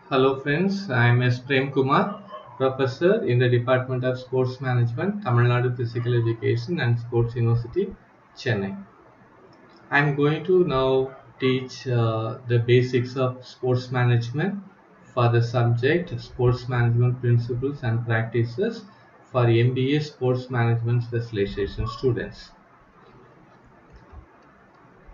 Hello friends, I am S. Prem Kumar, Professor in the Department of Sports Management, Tamil Nadu Physical Education and Sports University, Chennai. I am going to now teach the basics of sports management for the subject Sports Management Principles and Practices for MBA Sports Management Specialization students.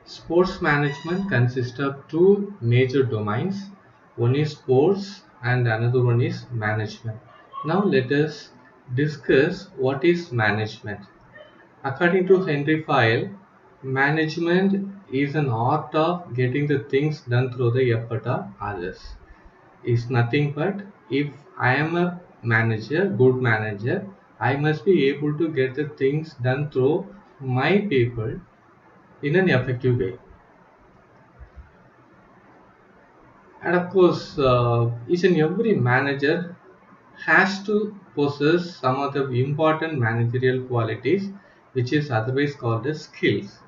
Sports management consists of two major domains. One is sports and another one is management. Now let us discuss what is management. According to Henry Fayol, management is an art of getting the things done through the effort of others. Is nothing but if I am a manager, good manager, I must be able to get the things done through my people in an effective way. And of course, each and every manager has to possess some of the important managerial qualities, which is otherwise called as skills.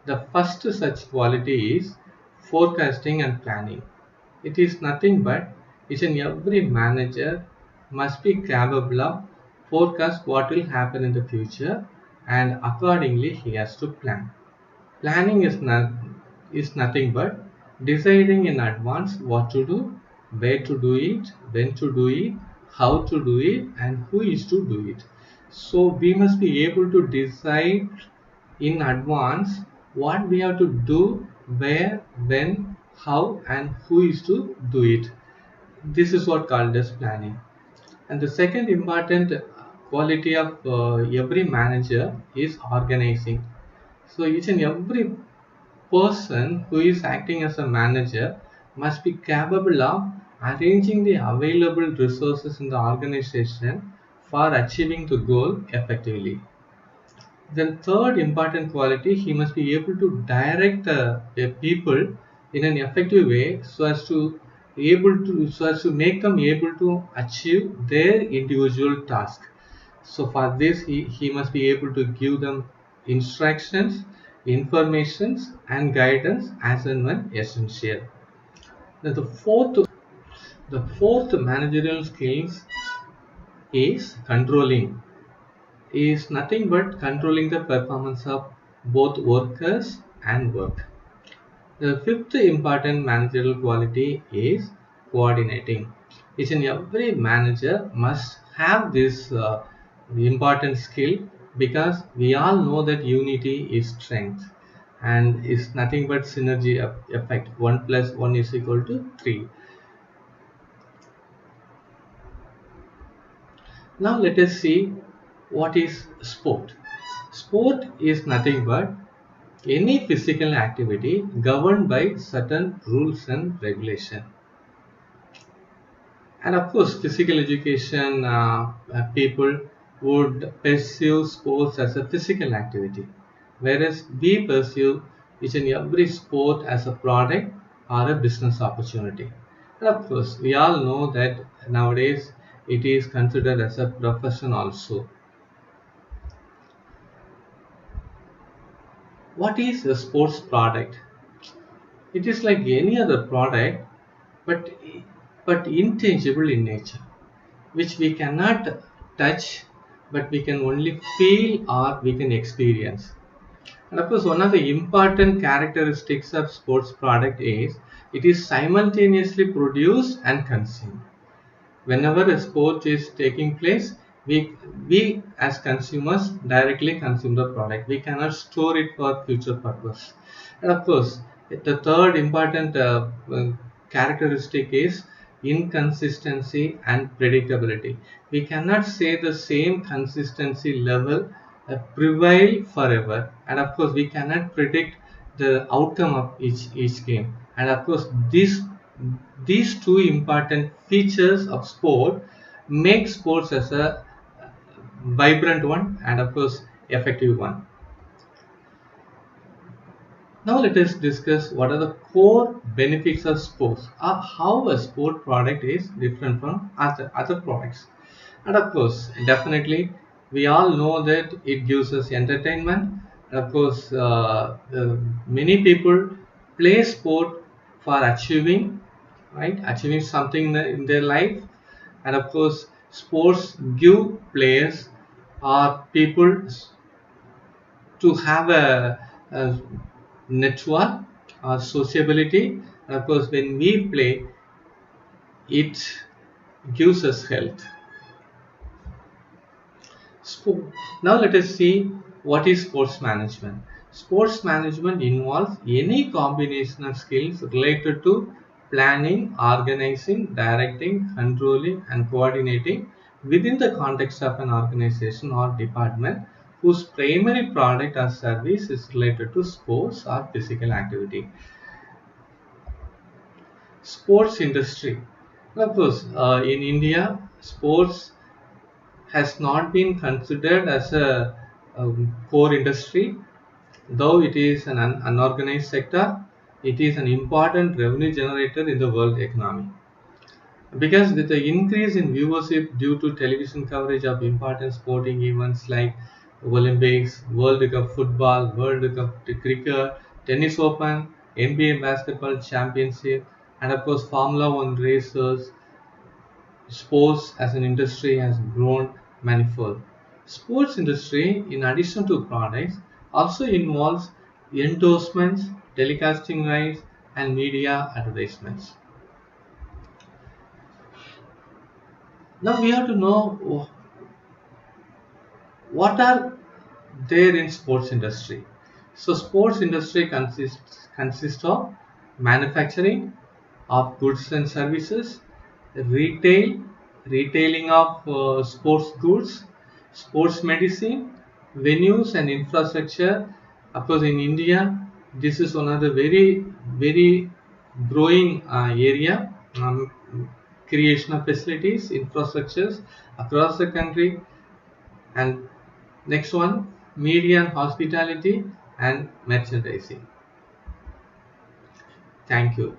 The first such quality is forecasting and planning. It is nothing but each and every manager must be capable of forecast what will happen in the future, and accordingly he has to plan. Planning is nothing but deciding in advance what to do, where to do it, when to do it, how to do it, and who is to do it. So we must be able to decide in advance what we have to do, where, when, how, and who is to do it. This is what called as planning. And the second important quality of every manager is organizing. So each and every person who is acting as a manager must be capable of arranging the available resources in the organization for achieving the goal effectively. Then third important quality, he must be able to direct the people in an effective way so as to make them able to achieve their individual task. So for this he must be able to give them instructions, informations and guidance as and when essential. Then the fourth managerial skills is controlling. Is nothing but controlling the performance of both workers and work. The fifth important managerial quality is coordinating. Each and every manager must have this important skill, because we all know that unity is strength and is nothing but synergy effect. 1 plus 1 is equal to 3. Now let us see what is sport. Sport is nothing but any physical activity governed by certain rules and regulation. And of course, physical education people would pursue sports as a physical activity, whereas we pursue each and every sport as a product or a business opportunity. And of course, we all know that nowadays it is considered as a profession also. What is a sports product? It is like any other product, but intangible in nature, which we cannot touch, but we can only feel or we can experience. And of course, one of the important characteristics of sports product is it is simultaneously produced and consumed. Whenever a sport is taking place, we as consumers directly consume the product. We cannot store it for future purpose. And of course, the third important characteristic is inconsistency and predictability. We cannot say the same consistency level prevail forever, and of course we cannot predict the outcome of each game. And of course these two important features of sport make sports as a vibrant one and of course effective one. Now let us discuss what are the core benefits of sports, or how a sport product is different from other products. And of course, definitely, we all know that it gives us entertainment. And of course, many people play sport for achieving right? Achieving something in their life. And of course, sports give players or people to have a network or sociability. And of course, when we play, it gives us health. Now let us see what is sports management. Sports management involves any combination of skills related to planning, organizing, directing, controlling, and coordinating within the context of an organization or department whose primary product or service is related to sports or physical activity. Sports industry. Of course, in India, sports has not been considered as a core industry, though it is an unorganized sector. It is an important revenue generator in the world economy. Because with the increase in viewership due to television coverage of important sporting events like Olympics, World Cup football, World Cup cricket, Tennis Open, NBA basketball championship, and of course Formula One races, sports as an industry has grown manifold. Sports industry, in addition to products, also involves endorsements, telecasting rights, and media advertisements. Now we have to know what are there in sports industry. So sports industry consists of manufacturing of goods and services, retail, retailing of sports goods, sports medicine, venues and infrastructure. Of course, in India, this is one of the very growing area. Creation of facilities, infrastructures across the country, and next one, media and hospitality and merchandising. Thank you.